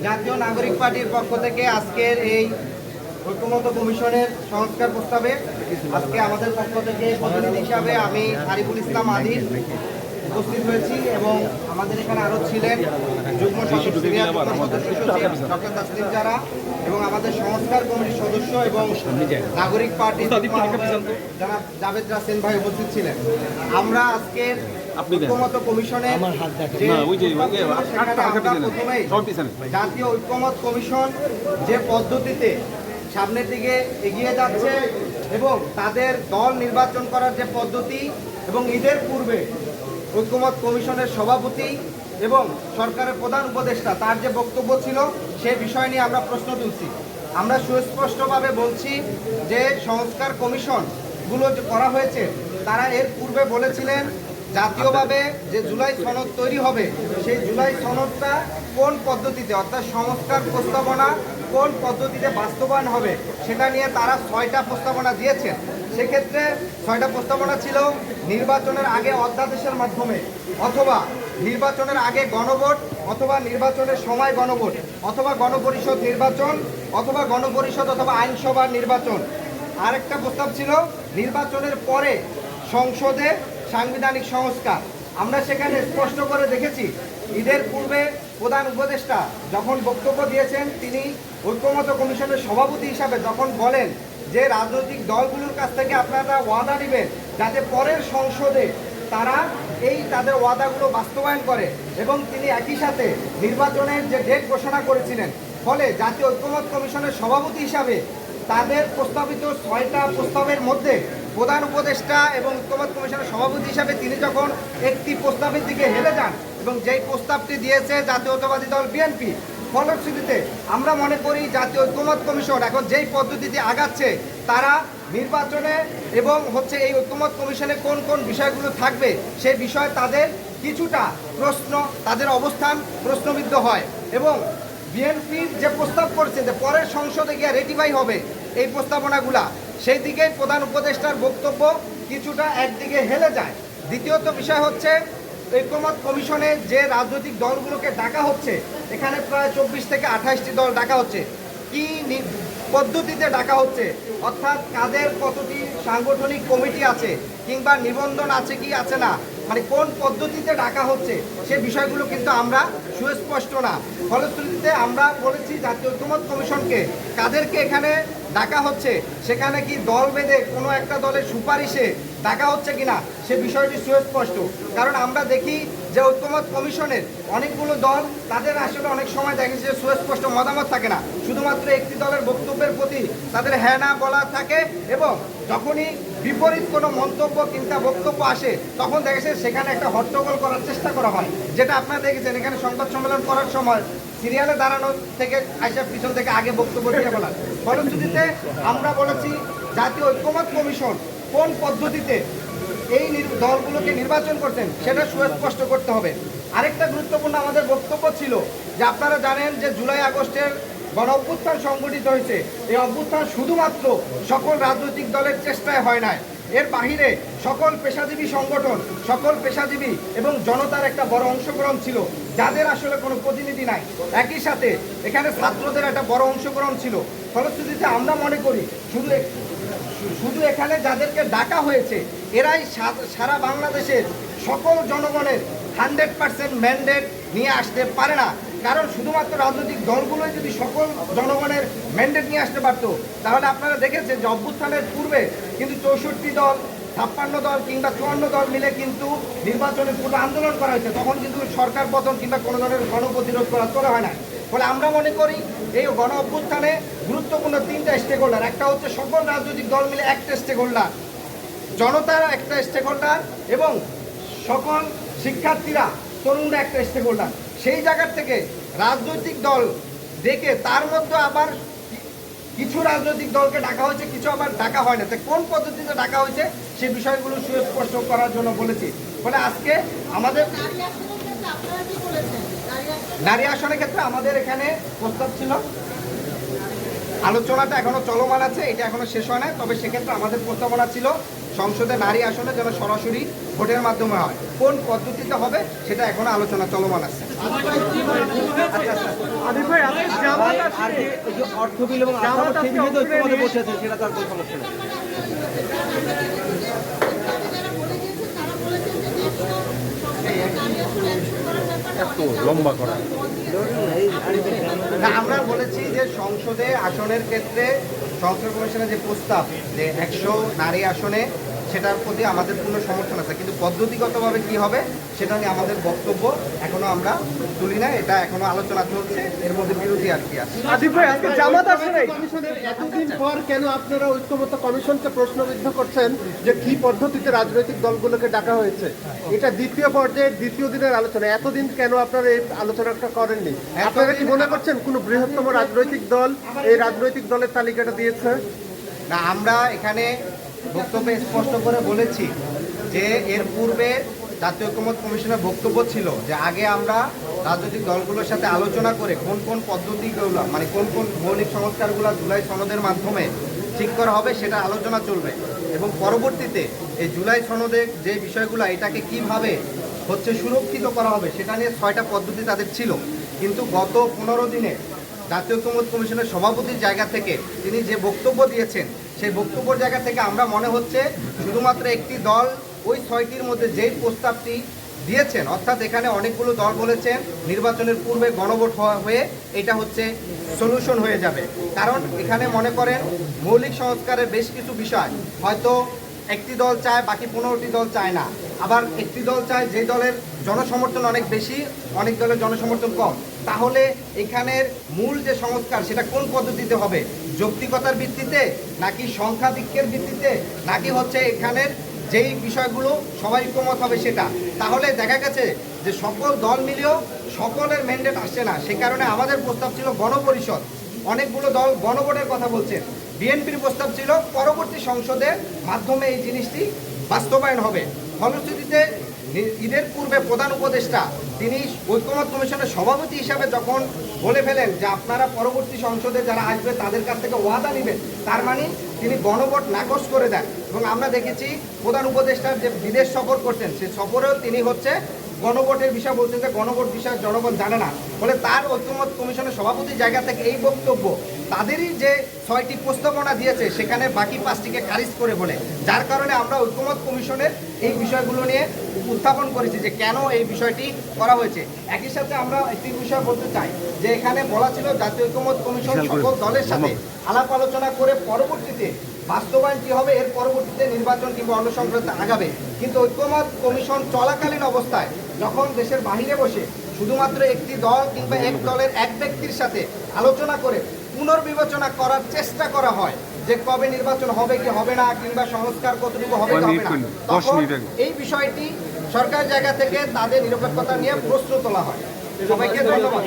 জাতীয় নাগরিক পার্টির পক্ষ থেকে আজকের এই ঐক্যমত্য কমিশনের সংস্কার প্রস্তাবে আজকে আমাদের পক্ষ থেকে প্রতিনিধি হিসাবে আমি আরিফুল ইসলাম আদিল উপস্থিত হয়েছি এবং আমাদের এখানে আরও ছিলেন যুগ্ম সদস্য ডক্টর তাসলিম জারা এবং আমাদের সংস্কার কমিটির সদস্য এবং নাগরিক পার্টি যারা জাভেদ রাসেল ভাই উপস্থিত ছিলেন। আমরা আজকের ঐক্যমত্য কমিশনের জাতীয় ঐক্যমত কমিশন যে পদ্ধতিতে সামনের দিকে এগিয়ে যাচ্ছে এবং তাদের দল নির্বাচন করার যে পদ্ধতি এবং ঈদের পূর্বে ঐক্যমত কমিশনের সভাপতি এবং সরকারের প্রধান উপদেষ্টা তার যে বক্তব্য ছিল সে বিষয় নিয়ে আমরা প্রশ্ন তুলছি। আমরা সুস্পষ্টভাবে বলছি যে সংস্কার কমিশনগুলো যে করা হয়েছে তারা এর পূর্বে বলেছিলেন জাতীয়ভাবে যে জুলাই সনদ তৈরি হবে সেই জুলাই সনদটা কোন পদ্ধতিতে অর্থাৎ সংস্কার প্রস্তাবনা কোন পদ্ধতিতে বাস্তবায়ন হবে সেটা নিয়ে তারা 6টা প্রস্তাবনা দিয়েছেন। সেক্ষেত্রে 6টা প্রস্তাবনা ছিল নির্বাচনের আগে অধ্যাদেশের মাধ্যমে, অথবা নির্বাচনের আগে গণভোট, অথবা নির্বাচনের সময় গণভোট, অথবা গণপরিষদ নির্বাচন, অথবা গণপরিষদ অথবা আইনসভার নির্বাচন। আরেকটা প্রস্তাব ছিল নির্বাচনের পরে সংসদে সাংবিধানিক সংস্কার। আমরা সেখানে স্পষ্ট করে দেখেছি ঈদের পূর্বে প্রধান উপদেষ্টা যখন বক্তব্য দিয়েছেন তিনি ঐক্যমত্য কমিশনের সভাপতি হিসাবে যখন বলেন যে রাজনৈতিক দলগুলোর কাছ থেকে আপনারা ওয়াদা নেবেন যাতে পরের সংসদে তারা এই তাদের ওয়াদাগুলো বাস্তবায়ন করে এবং তিনি একই সাথে নির্বাচনের যে ডেট ঘোষণা করেছিলেন। ফলে জাতীয় ঐক্যমত্য কমিশনের সভাপতি হিসাবে তাদের প্রস্তাবিত 6টা প্রস্তাবের মধ্যে প্রধান উপদেষ্টা এবং ঐক্যমত্য কমিশনের সভাপতি হিসাবে তিনি যখন একটি প্রস্তাবের দিকে হেলে যান এবং যেই প্রস্তাবটি দিয়েছে জাতীয়তাবাদী দল বিএনপি, ফলশ্রুতিতে আমরা মনে করি জাতীয় ঐক্যমত্য কমিশন এখন যেই পদ্ধতিতে আগাচ্ছে তারা নির্বাচনে এবং এই ঐক্যমত্য কমিশনে কোন কোন বিষয়গুলো থাকবে সেই বিষয়ে তাদের কিছুটা প্রশ্ন, তাদের অবস্থান প্রশ্নবিদ্ধ হয় এবং বিএনপির যে প্রস্তাব করছে যে পরের সংসদে গিয়ে রেটিফাই হবে এই প্রস্তাবনাগুলা, সেই দিকেই প্রধান উপদেষ্টার বক্তব্য কিছুটা একদিকে হেলে যায়। দ্বিতীয়ত বিষয় হচ্ছে ঐক্যমত্য কমিশনে যে রাজনৈতিক দলগুলোকে ডাকা হচ্ছে, এখানে প্রায় 24 থেকে 28টি দল ডাকা হচ্ছে। কি পদ্ধতিতে ডাকা হচ্ছে অর্থাৎ কাদের কতটি সাংগঠনিক কমিটি আছে কিংবা নিবন্ধন আছে কি আছে না, মানে কোন পদ্ধতিতে ডাকা হচ্ছে সে বিষয়গুলো কিন্তু আমরা সুস্পষ্ট না। ফলশ্রুতিতে আমরা বলেছি জাতীয় ঐক্যমত্য কমিশনকে কাদেরকে এখানে ডাকা হচ্ছে সেখানে কি দল বেঁধে কোনো একটা দলের সুপারিশে ডাকা হচ্ছে কিনা সে বিষয়টি সুস্পষ্ট। কারণ আমরা দেখি যে ঐক্যমত্য কমিশনের অনেকগুলো দল তাদের আসলে অনেক সময় দেখে যে সুস্পষ্ট মতামত থাকে না, শুধুমাত্র একটি দলের বক্তব্যের প্রতি তাদের হ্যাঁ না বলা থাকে এবং যখনই বিপরীত কোনো মন্তব্য কিংবা বক্তব্য আসে তখন দেখেছে সেখানে একটা হট্টগোল করার চেষ্টা করা হয়, যেটা আপনারা দেখেছেন এখানে সংবাদ সম্মেলন করার সময় সিরিয়ালে দাঁড়ানো থেকে আইসা পিছন থেকে আগে বক্তব্য দিয়ে বলার। ফলশ্রুতিতে আমরা বলেছি জাতীয় ঐক্যমত্য কমিশন কোন পদ্ধতিতে এই দলগুলোকে নির্বাচন করছেন সেটা সুস্পষ্ট করতে হবে। আরেকটা গুরুত্বপূর্ণ আমাদের বক্তব্য ছিল যে আপনারা জানেন যে জুলাই আগস্টের গণ অভ্যুত্থান সংগঠিত হয়েছে, এই অভ্যুত্থান শুধুমাত্র সকল রাজনৈতিক দলের চেষ্টায় হয় নাই, এর বাহিরে সকল পেশাজীবী সংগঠন, সকল পেশাজীবী এবং জনতার একটা বড় অংশগ্রহণ ছিল যাদের আসলে কোনো প্রতিনিধি নাই। একই সাথে এখানে ছাত্রদের একটা বড় অংশগ্রহণ ছিল। ফলশ্রুতিতে আমরা মনে করি শুধু এখানে যাদেরকে ডাকা হয়েছে এরাই সারা বাংলাদেশের সকল জনগণের 100% ম্যান্ডেট নিয়ে আসতে পারে না। কারণ শুধুমাত্র রাজনৈতিক দলগুলোই যদি সকল জনগণের ম্যান্ডেট নিয়ে আসতে পারতো তাহলে আপনারা দেখেছেন যে অভ্যুত্থানের পূর্বে কিন্তু 64 দল, 56 দল কিংবা 54 দল মিলে কিন্তু নির্বাচনের পূর্বে আন্দোলন করা হয়েছে, তখন কিন্তু সরকার পতন কিংবা কোনো ধরনের গণপ্রতিরোধ করা হয় না। ফলে আমরা মনে করি এই গণ অভ্যুত্থানে গুরুত্বপূর্ণ 3টা স্টেক হোল্ডার, একটা হচ্ছে সকল রাজনৈতিক দল মিলে একটা স্টেক হোল্ডার, জনতার একটা স্টেক হোল্ডার এবং সকল শিক্ষার্থীরা তরুণরা একটা স্টেক হোল্ডার। সেই জায়গার থেকে রাজনৈতিক দল দেখে তার মধ্যে আবার কিছু রাজনৈতিক দলকে ডাকা হয়েছে, কিছু আবার ডাকা হয় না। কোন পদ্ধতিতে ডাকা হয়েছে সেই বিষয়গুলো সুস্পষ্ট করার জন্য বলেছি। ফলে আজকে আমাদের নারী আসনের ক্ষেত্রে আমাদের এখানে প্রস্তাব ছিল, আলোচনাটা এখনো চলমান আছে, এটা এখনো শেষ হয় না, তবে সেক্ষেত্রে আমাদের প্রস্তাবনা ছিল সংসদে নারী আসনে যেন সরাসরি ভোটের মাধ্যমে হয়। কোন পদ্ধতিতে হবে সেটা এখনো আলোচনা চলমান আছে। অর্থ বিল এবং বসেছে সেটা তার কোনো সমস্যা নেই। এত লম্বা করা না, আমরা বলেছি যে সংসদে আসনের ক্ষেত্রে সংসদ কমিশনের যে প্রস্তাব যে 100 নারী আসনে, সেটার প্রতি আমাদের পূর্ণ সমর্থন আছে, কিন্তু পদ্ধতিগতভাবে কি হবে সেটা নিয়ে আমাদের বক্তব্য এখনো আমরা তুলি না। এটা এখনো আলোচনা চলছে, এর মধ্যে বিরোধী আর কি আছে। কমিশনের এতদিন পর কেন আপনারা ঐক্যমত্য কমিশনকে প্রশ্নবিদ্ধ করছেন যে কি পদ্ধতিতে রাজনৈতিক দলগুলোকে ডাকা হয়েছে? এটা দ্বিতীয় পর্যায়ের দ্বিতীয় দিনের আলোচনা, এতদিন কেন আপনারা এই আলোচনাটা করেননি? আপনারা কি মনে করছেন কোন বৃহত্তম রাজনৈতিক দল এই রাজনৈতিক দলের তালিকাটা দিয়েছে? না, আমরা এখানে বক্তব্যে স্পষ্ট করে বলেছি যে এর পূর্বে জাতীয় ঐক্যমত্য কমিশনের বক্তব্য ছিল যে আগে আমরা রাজনৈতিক দলগুলোর সাথে আলোচনা করে কোন কোন পদ্ধতিগুলো, মানে কোন কোন মৌলিক সংস্কারগুলো জুলাই সনদের মাধ্যমে ঠিক করা হবে সেটা আলোচনা চলবে, এবং পরবর্তীতে এই জুলাই সনদের যে বিষয়গুলো এটাকে কিভাবে হচ্ছে সুরক্ষিত করা হবে সেটা নিয়ে 6টা পদ্ধতি তাদের ছিল। কিন্তু গত 15 দিনে জাতীয় ঐক্যমত্য কমিশনের সভাপতির জায়গা থেকে তিনি যে বক্তব্য দিয়েছেন, সেই বক্তব্যের জায়গা থেকে আমরা মনে হচ্ছে শুধুমাত্র একটি দল ওই 6টির মধ্যে যেই প্রস্তাবটি দিয়েছেন, অর্থাৎ এখানে অনেকগুলো দল বলেছেন নির্বাচনের পূর্বে গণভোট হয়ে এটা হচ্ছে সলিউশন হয়ে যাবে। কারণ এখানে মনে করেন মৌলিক সংস্কারের বেশ কিছু বিষয় হয়তো একটি দল চায়, বাকি 15টি দল চায় না। আবার একটি দল চায় যে দলের জনসমর্থন অনেক বেশি, অনেক দলের জনসমর্থন কম। তাহলে এখানের মূল যে সংস্কার সেটা কোন পদ্ধতিতে হবে? যৌক্তিকতার ভিত্তিতে, নাকি সংখ্যাধিক্যের ভিত্তিতে, নাকি হচ্ছে এখানের যেই বিষয়গুলো সবাই ঐক্যমত হবে সেটা? তাহলে দেখা গেছে যে সকল দল মিলেও সকলের ম্যান্ডেট আসছে না। সে কারণে আমাদের প্রস্তাব ছিল গণপরিষদ। অনেকগুলো দল গণভোটের কথা বলছেন। বিএনপির প্রস্তাব ছিল পরবর্তী সংসদের মাধ্যমে এই জিনিসটি বাস্তবায়ন হবে। ফলশ্রুতিতে ঈদের পূর্বে প্রধান উপদেষ্টা তিনি ঐক্যমত্য কমিশনের সভাপতি হিসাবে যখন বলে ফেলেন যে আপনারা পরবর্তী সংসদে যারা আসবে তাদের কাছ থেকে ওয়াদা নেবেন, তার মানে তিনি গণভোট নাকচ করে দেন। এবং আমরা দেখেছি প্রধান উপদেষ্টার যে বিদেশ সফর করছেন, সে সফরেও তিনি হচ্ছে গণভোটের বিষয় বলছেন যে গণভোট বিষয় জনগণ জানে না। ফলে তার ঐক্যমত্য কমিশনের সভাপতির জায়গা থেকে এই বক্তব্য তাদেরই যে 6টি প্রস্তাবনা দিয়েছে সেখানে বাকি 5টিকে খারিজ করে বলে, যার কারণে আমরা ঐক্যমত্য কমিশনের এই বিষয়গুলো নিয়ে উত্থাপন করেছি যে কেন এই বিষয়টি করা হয়েছে। একই সাথে আমরা একটি বিষয় বলতে চাই যে এখানে বলা ছিল জাতীয় ঐক্যমত্য কমিশন সকল দলের সাথে আলাপ আলোচনা করে পরবর্তীতে বাস্তবায়ন কী হবে, এর পরবর্তীতে নির্বাচন কিংবা অন্য সংক্রান্ত আগাবে। কিন্তু ঐক্যমত্য কমিশন চলাকালীন অবস্থায় যখন দেশের বাহিরে বসে শুধুমাত্র একটি দল কিংবা এক দলের এক ব্যক্তির সাথে আলোচনা করে পুনর্বিবেচনা করার চেষ্টা করা হয় যে কবে নির্বাচন হবে কি হবে না, কিংবা সংস্কার কতটুকু হবে কি হবে না, তখন এই বিষয়টি সরকার জায়গা থেকে তাদের নিরপেক্ষতা নিয়ে প্রশ্ন তোলা হয়। সবাইকে ধন্যবাদ।